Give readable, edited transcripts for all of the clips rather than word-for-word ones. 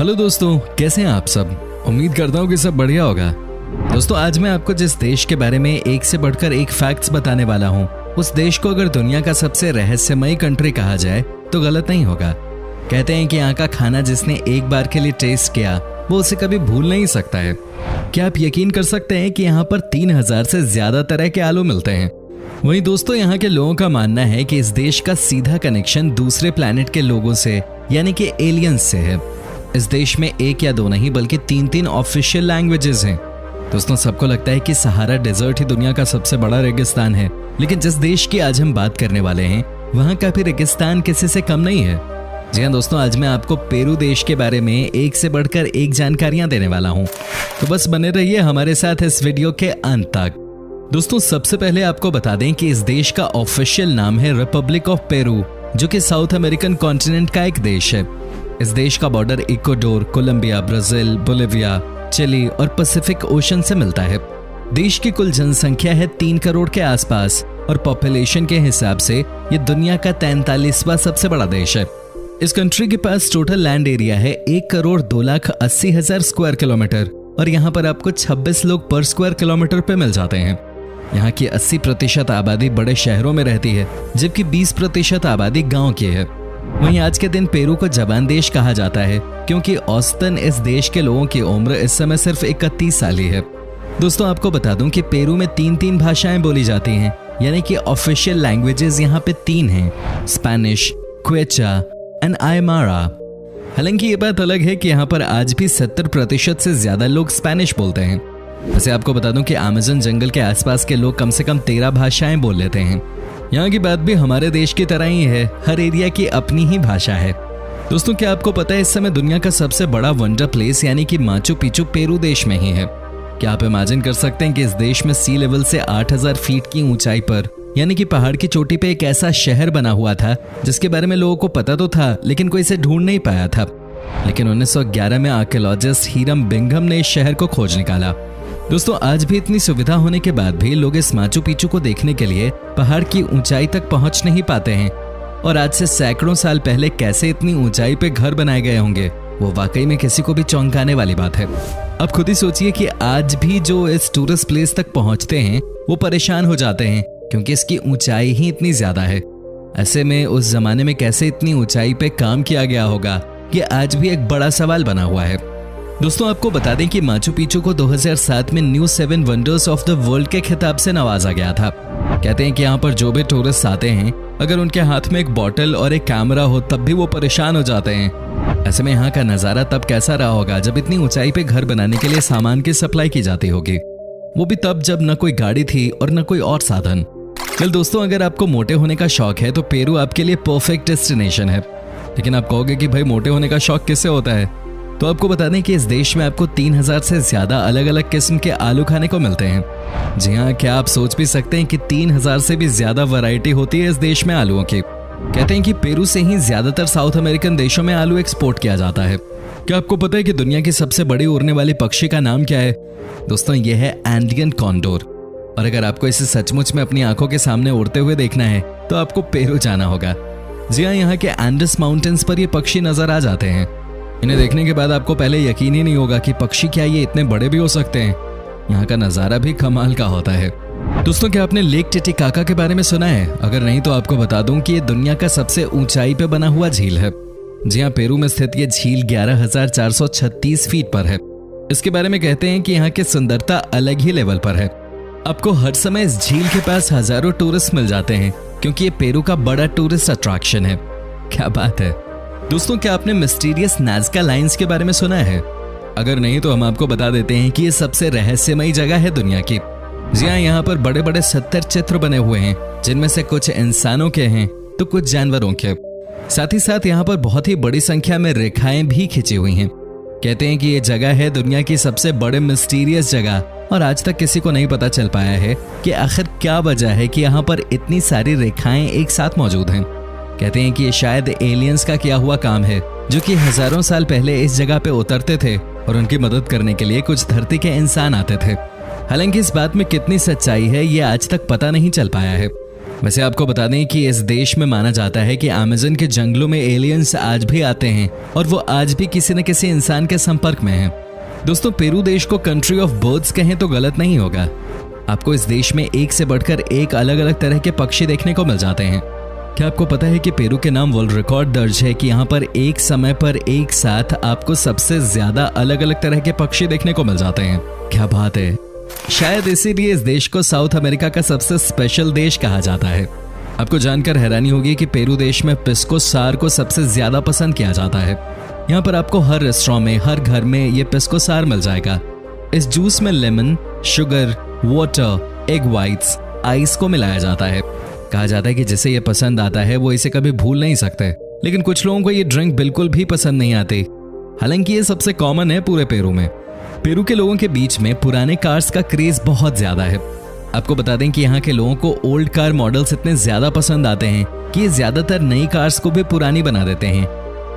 Hello दोस्तों, कैसे हैं आप सब। उम्मीद करता हूँ कि सब बढ़िया होगा। दोस्तों, आज मैं आपको जिस देश के बारे में एक से बढ़कर एक फैक्ट्स बताने वाला हूँ, उस देश को अगर दुनिया का सबसे रहस्यमयी कंट्री कहा जाए तो गलत नहीं होगा। कहते हैं कि यहाँ का खाना जिसने एक बार के लिए टेस्ट किया वो उसे कभी भूल नहीं सकता है। क्या आप यकीन कर सकते हैं कि यहाँ पर 3000 से ज्यादा तरह के आलू मिलते हैं। वहीं दोस्तों, यहाँ के लोगों का मानना है कि इस देश का सीधा कनेक्शन दूसरे प्लैनेट के लोगों से यानी कि एलियंस से है। इस देश में एक या दो नहीं बल्कि 3 ऑफिशियल लैंग्वेजेस हैं। दोस्तों, सबको लगता है कि सहारा डेजर्ट ही दुनिया का सबसे बड़ा रेगिस्तान है, लेकिन जिस देश की आज हम बात करने वाले हैं वहाँ का भी रेगिस्तान किसी से कम नहीं है। जी हाँ दोस्तों, आज मैं आपको पेरू देश के बारे में एक से बढ़कर एक जानकारियां देने वाला हूँ, तो बस बने रहिए हमारे साथ इस वीडियो के अंत तक। दोस्तों, सबसे पहले आपको बता दें कि इस देश का ऑफिशियल नाम है रिपब्लिक ऑफ पेरू, जो कि साउथ अमेरिकन कॉन्टिनेंट का एक देश है। इस देश का border Ecuador, Colombia, Brazil, Bolivia, Chile और पैसिफिक ओशन से मिलता है। देश की कुल जनसंख्या है 3 करोड़ के आसपास और पॉपुलेशन के हिसाब से ये दुनिया का 43वां सबसे बड़ा देश है। इस कंट्री के पास टोटल लैंड एरिया है 1,02,80,000 स्क्वायर किलोमीटर और यहाँ पर आपको 26 लोग पर स्क्वायर किलोमीटर पे मिल जाते हैं। यहाँ की 80% आबादी बड़े शहरों में रहती है, जबकि 20% आबादी गांव की है। वहीं आज के दिन पेरू को जवान देश कहा जाता है, क्योंकि औसतन इस देश के लोगों की उम्र इस समय सिर्फ 31 साल ही है। दोस्तों, आपको बता दूं कि पेरू में 3 भाषाएं बोली जाती हैं, यानी कि ऑफिशियल लैंग्वेजेस यहाँ पे 3 हैं, स्पेनिश, क्वेचा एंड आयमारा। हालांकि ये बात अलग है कि यहाँ पर आज भी 70% से ज्यादा लोग स्पेनिश बोलते हैं। वैसे आपको बता दूं कि अमेज़न जंगल के आसपास के लोग कम से कम 13 भाषाएं बोल लेते हैं। यहाँ की बात भी हमारे देश की तरह ही है, हर एरिया की अपनी ही भाषा है। दोस्तों, क्या आपको पता है इस समय दुनिया का सबसे बड़ा वंडर प्लेस यानी कि माचू पिचू पेरू देश में ही है। क्या आप इमेजिन कर सकते हैं कि इस देश में सी लेवल से 8000 फीट की ऊंचाई पर यानी कि पहाड़ की चोटी पे एक ऐसा शहर बना हुआ था जिसके बारे में लोगों को पता तो था, लेकिन कोई इसे ढूंढ नहीं पाया था। लेकिन 1911 में आर्कियोलॉजिस्ट हीरम बिंघम ने इस शहर को खोज निकाला। दोस्तों, आज भी इतनी सुविधा होने के बाद भी लोग इस माचू पिचू को देखने के लिए पहाड़ की ऊंचाई तक पहुंच नहीं पाते हैं। और आज से सैकड़ों साल पहले कैसे इतनी ऊंचाई पे घर बनाए गए होंगे, वो वाकई में किसी को भी चौंकाने वाली बात है। अब खुद ही सोचिए कि आज भी जो इस टूरिस्ट प्लेस तक पहुंचते हैं वो परेशान हो जाते हैं, क्योंकि इसकी ऊंचाई ही इतनी ज्यादा है। ऐसे में उस जमाने में कैसे इतनी ऊंचाई पे काम किया गया होगा, ये आज भी एक बड़ा सवाल बना हुआ है। दोस्तों, आपको बता दें कि माचू पिचू को 2007 में new 7 wonders of the world के खिताब से नवाजा गया था। कहते हैं कि यहाँ पर जो भी टूरिस्ट आते हैं, अगर उनके हाथ में एक बॉटल और एक कैमरा हो तब भी वो परेशान हो जाते हैं। ऐसे में यहाँ का नजारा तब कैसा रहा होगा जब इतनी ऊंचाई पे घर बनाने के लिए सामान की सप्लाई की जाती होगी, वो भी तब जब न कोई गाड़ी थी और न कोई और साधन। चल दोस्तों, अगर आपको मोटे होने का शौक है तो पेरू आपके लिए परफेक्ट डेस्टिनेशन है। लेकिन आप कहोगे कि भाई मोटे होने का शौक किससे होता है, तो आपको बता दें कि इस देश में आपको 3000 से ज्यादा अलग अलग किस्म के आलू खाने को मिलते हैं। जी हाँ, क्या आप सोच भी सकते हैं कि 3000 से भी ज्यादा वैरायटी होती है इस देश में आलूओं की। कहते हैं कि पेरू से ही ज्यादातर साउथ अमेरिकन देशों में आलू एक्सपोर्ट किया जाता है। क्या आपको पता है कि दुनिया की सबसे बड़ी उड़ने वाली पक्षी का नाम क्या है? दोस्तों, यह है एंडियन कॉन्डोर। और अगर आपको इसे सचमुच में अपनी आंखों के सामने उड़ते हुए देखना है तो आपको पेरू जाना होगा। जी हाँ, यहाँ के एंडस माउंटेन्स पर ये पक्षी नजर आ जाते हैं। इन्हें देखने के बाद आपको पहले यकीन ही नहीं होगा कि पक्षी क्या ये इतने बड़े भी हो सकते हैं। यहाँ का नजारा भी कमाल का होता है। दोस्तों, क्या आपने लेक टिटिकाका के बारे में सुना है? अगर नहीं तो आपको बता दूं कि ये दुनिया का सबसे ऊंचाई पे बना हुआ झील है। जी हाँ, पेरू में स्थित ये झील 11,436 फीट पर है। इसके बारे में कहते हैं कि यहाँ की सुंदरता अलग ही लेवल पर है। आपको हर समय इस झील के पास हजारों टूरिस्ट मिल जाते हैं, क्योंकि ये पेरू का बड़ा टूरिस्ट अट्रैक्शन है। क्या बात है। दोस्तों, क्या आपने मिस्टीरियस नाज़का लाइंस के बारे में सुना है? अगर नहीं तो हम आपको बता देते हैं कि ये सबसे रहस्यमयी जगह है दुनिया की। जी हाँ, यहाँ पर बड़े बड़े 70 चित्र बने हुए हैं, जिनमें से कुछ इंसानों के हैं तो कुछ जानवरों के। साथ ही साथ यहाँ पर बहुत ही बड़ी संख्या में रेखाएं भी खिंची हुई हैं। कहते हैं कि ये जगह है दुनिया की सबसे बड़े मिस्टीरियस जगह, और आज तक किसी को नहीं पता चल पाया है कि आखिर क्या वजह है कि यहाँ पर इतनी सारी रेखाएं एक साथ मौजूद हैं। कहते हैं कि ये शायद एलियंस का किया हुआ काम है, जो कि हजारों साल पहले इस जगह पे उतरते थे और उनकी मदद करने के लिए कुछ धरती के इंसान आते थे। हालांकि इस बात में कितनी सच्चाई है ये आज तक पता नहीं चल पाया है। वैसे आपको बता दें कि इस देश में माना जाता है कि अमेज़न के जंगलों में एलियंस आज भी आते हैं और वो आज भी किसी न किसी इंसान के संपर्क में हैं। दोस्तों, पेरू देश को कंट्री ऑफ बर्ड्स कहें तो गलत नहीं होगा। आपको इस देश में एक से बढ़कर एक अलग अलग तरह के पक्षी देखने को मिल जाते हैं। क्या आपको पता है कि पेरू के नाम वर्ल्ड रिकॉर्ड दर्ज है कि यहाँ पर एक समय पर एक साथ आपको सबसे ज्यादा अलग अलग तरह के पक्षी देखने को मिल जाते हैं। क्या बात है। शायद इसीलिए इस देश को साउथ अमेरिका का सबसे स्पेशल देश कहा जाता है। आपको जानकर हैरानी होगी कि पेरू देश में पिस्को सार को सबसे ज्यादा पसंद किया जाता है। यहाँ पर आपको हर रेस्टोरेंट में, हर घर में ये पिस्को सार मिल जाएगा। इस जूस में lemon, sugar, water, egg whites, ice को मिलाया जाता है। कहा जाता है कि जिसे ये पसंद आता है वो इसे कभी भूल नहीं सकते, लेकिन कुछ लोगों को ये ड्रिंक बिल्कुल भी पसंद नहीं आती। हालांकि ये सबसे कॉमन है पूरे पेरू में। पेरू के लोगों के बीच में पुराने कार्स का क्रेज बहुत ज्यादा है। आपको बता दें कि यहाँ के लोगों को ओल्ड कार मॉडल्स इतने ज्यादा पसंद आते हैं कि ये ज्यादातर नई कार्स को भी पुरानी बना देते हैं,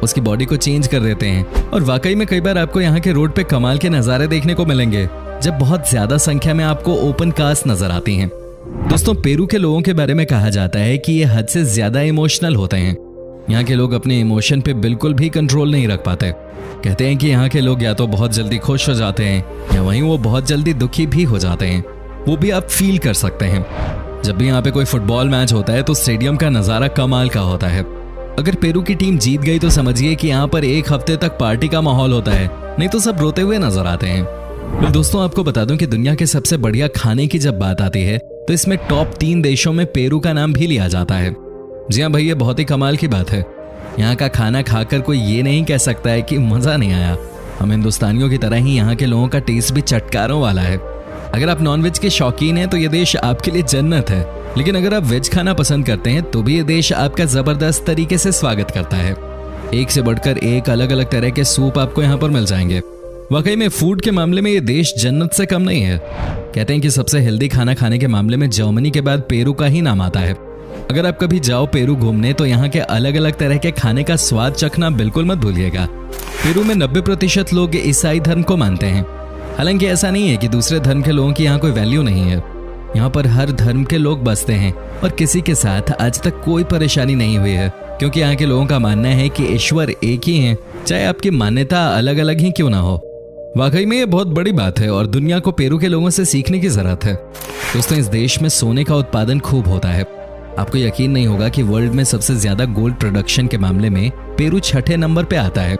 उसकी बॉडी को चेंज कर देते हैं। और वाकई में कई बार आपको यहाँ के रोड पे कमाल के नजारे देखने को मिलेंगे जब बहुत ज्यादा संख्या में आपको ओपन कार्स नजर आती हैं। दोस्तों, पेरू के लोगों के बारे में कहा जाता है कि ये हद से ज्यादा इमोशनल होते हैं। यहाँ के लोग अपने इमोशन पे बिल्कुल भी कंट्रोल नहीं रख पाते। कहते हैं कि यहाँ के लोग या तो बहुत जल्दी खुश हो जाते हैं या वहीं वो बहुत जल्दी दुखी भी हो जाते हैं। वो भी आप फील कर सकते हैं। जब भी यहाँ पे कोई फुटबॉल मैच होता है तो स्टेडियम का नजारा कमाल का होता है। अगर पेरू की टीम जीत गई तो समझिए कि यहाँ पर एक हफ्ते तक पार्टी का माहौल होता है, नहीं तो सब रोते हुए नजर आते हैं। दोस्तों, आपको बता दूं कि दुनिया के सबसे बढ़िया खाने की जब बात आती है तो इसमें टॉप 3 देशों में पेरू का नाम भी लिया जाता है। जी हाँ भाई, ये बहुत ही कमाल की बात है। यहाँ का खाना खाकर कोई ये नहीं कह सकता है कि मजा नहीं आया। हम हिंदुस्तानियों की तरह ही यहाँ के लोगों का टेस्ट भी चटकारों वाला है। अगर आप नॉनवेज के शौकीन हैं तो ये देश आपके लिए जन्नत है, लेकिन अगर आप वेज खाना पसंद करते हैं तो भी ये देश आपका जबरदस्त तरीके से स्वागत करता है। एक से बढ़कर एक अलग अलग तरह के सूप आपको यहाँ पर मिल जाएंगे। वाकई में फूड के मामले में ये देश जन्नत से कम नहीं है। कहते हैं कि सबसे हेल्दी खाना खाने के मामले में जर्मनी के बाद पेरू का ही नाम आता है। अगर आप कभी जाओ पेरू घूमने तो यहाँ के अलग अलग तरह के खाने का स्वाद चखना बिल्कुल मत भूलिएगा। पेरू में 90% लोग ईसाई धर्म को मानते हैं। हालांकि ऐसा नहीं है कि दूसरे धर्म के लोगों की यहाँ कोई वैल्यू नहीं है। यहाँ पर हर धर्म के लोग बसते हैं और किसी के साथ आज तक कोई परेशानी नहीं हुई है, क्योंकि यहाँ के लोगों का मानना है कि ईश्वर एक ही है, चाहे आपकी मान्यता अलग अलग ही क्यों ना हो। वाकई में ये बहुत बड़ी बात है और दुनिया को पेरू के लोगों से सीखने की जरूरत है। दोस्तों, इस देश में सोने का उत्पादन खूब होता है। आपको यकीन नहीं होगा कि वर्ल्ड में सबसे ज्यादा गोल्ड प्रोडक्शन के मामले में पेरू 6ठे नंबर पे आता है।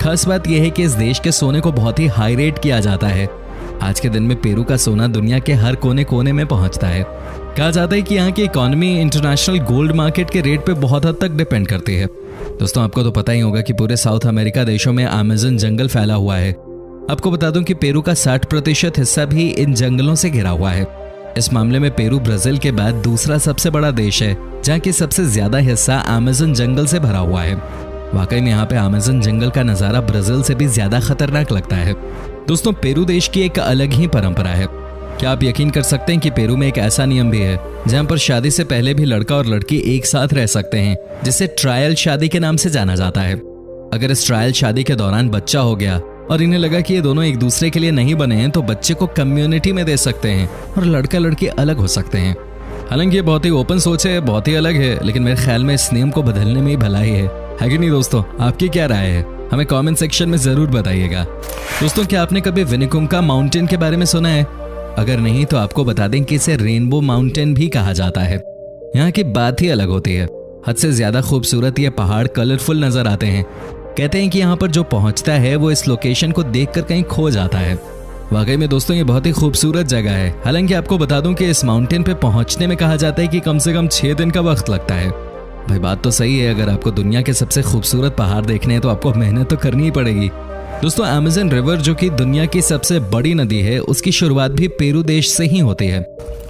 खास बात यह है कि इस देश के सोने को बहुत ही हाई रेट किया जाता है। आज के दिन में पेरू का सोना दुनिया के हर कोने कोने में पहुंचता है। कहा जाता है कि यहाँ की इकोनॉमी इंटरनेशनल गोल्ड मार्केट के रेट पे बहुत हद तक डिपेंड करती है। दोस्तों, आपको तो पता ही होगा कि पूरे साउथ अमेरिका देशों में अमेज़न जंगल फैला हुआ है। आपको बता दूं कि पेरू का 60% हिस्सा भी इन जंगलों से घिरा हुआ है। इस मामले में पेरू ब्राजील के बाद दूसरा सबसे बड़ा देश है, जहाँ की सबसे ज्यादा हिस्सा अमेज़न जंगल से भरा हुआ है। वाकई में यहाँ पे अमेज़न जंगल का नजारा ब्राजील से भी ज्यादा खतरनाक लगता है। दोस्तों, पेरू देश की एक अलग ही परंपरा है। क्या आप यकीन कर सकते हैं कि पेरू में एक ऐसा नियम भी है जहाँ पर शादी से पहले भी लड़का और लड़की एक साथ रह सकते हैं, जिसे ट्रायल शादी के नाम से जाना जाता है। अगर इस ट्रायल शादी के दौरान बच्चा हो गया और इन्हें लगा कि ये दोनों एक दूसरे के लिए नहीं बने हैं तो बच्चे को कम्युनिटी में दे सकते हैं और लड़का लड़की अलग हो सकते हैं। हालांकि ये बहुत ही ओपन सोच है, बहुत ही अलग है, लेकिन मेरे ख्याल में इस नियम को बदलने में ही भलाई है कि नहीं। दोस्तों, आपकी क्या राय है? हमें कमेंट सेक्शन में जरूर बताइएगा। दोस्तों, क्या आपने कभी विनिकुंका माउंटेन के बारे में सुना है? अगर नहीं तो आपको बता दें कि इसे रेनबो माउंटेन भी कहा जाता है। यहाँ की बात ही अलग होती है। हद से ज्यादा खूबसूरत ये पहाड़ कलरफुल नजर आते हैं। कहते हैं कि यहाँ पर जो पहुंचता है वो इस लोकेशन को देखकर कहीं खो जाता है। वाकई में दोस्तों, ये बहुत ही खूबसूरत जगह है। हालांकि आपको बता दूं कि इस माउंटेन पे पहुंचने में कहा जाता है कि कम से कम 6 दिन का वक्त लगता है। भाई, बात तो सही है। अगर आपको दुनिया के सबसे खूबसूरत पहाड़ देखने हैं तो आपको मेहनत तो करनी ही पड़ेगी। दोस्तों, अमेज़न रिवर जो कि दुनिया की सबसे बड़ी नदी है, उसकी शुरुआत भी पेरू देश से ही होती है।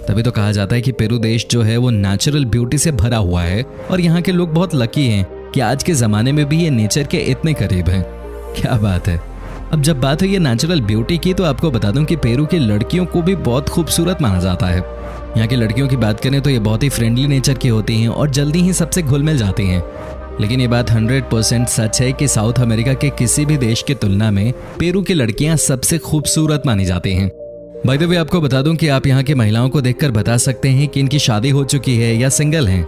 तभी तो कहा जाता है कि पेरू देश जो है वो नेचुरल ब्यूटी से भरा हुआ है और यहाँ के लोग बहुत लकी हैं कि आज के जमाने में भी ये नेचर के इतने करीब हैं। क्या बात है। अब जब बात हुई है नेचुरल ब्यूटी की, तो आपको बता दूं कि पेरू की लड़कियों को भी बहुत खूबसूरत माना जाता है। यहाँ की लड़कियों की बात करें तो ये बहुत ही फ्रेंडली नेचर की होती हैं और जल्दी ही सबसे घुल मिल जाती हैं। लेकिन ये बात 100% सच है कि साउथ अमेरिका के किसी भी देश की तुलना में पेरू की लड़कियां सबसे खूबसूरत मानी जाती हैं। बाय द वे आपको बता दूं कि आप यहाँ की महिलाओं को देखकर बता सकते हैं कि इनकी शादी हो चुकी है या सिंगल हैं।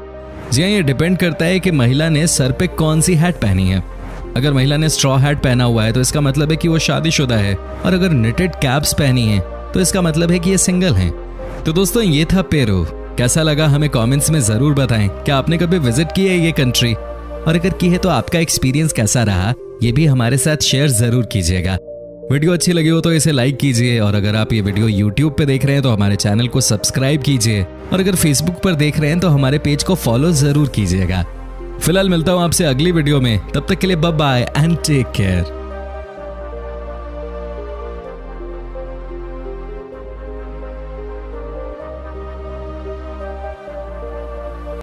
जी हाँ, ये डिपेंड करता है कि महिला ने सर पे कौन सी हैट पहनी है। अगर महिला ने स्ट्रॉ हैट पहना हुआ है तो इसका मतलब है कि वो शादीशुदा है, और अगर निटेड कैप्स पहनी है तो इसका मतलब है कि ये सिंगल हैं। तो दोस्तों ये था पेरू। कैसा लगा हमें कमेंट्स में जरूर बताएं। क्या आपने कभी विजिट की है ये कंट्री, और अगर की है तो आपका एक्सपीरियंस कैसा रहा ये भी हमारे साथ शेयर जरूर कीजिएगा। वीडियो अच्छी लगी हो तो इसे लाइक कीजिए, और अगर आप ये वीडियो YouTube पे देख रहे हैं तो हमारे चैनल को सब्सक्राइब कीजिए, और अगर Facebook पर देख रहे हैं तो हमारे पेज को फॉलो जरूर कीजिएगा। फिलहाल मिलता हूं आपसे अगली वीडियो में, तब तक के लिए bye bye and take care.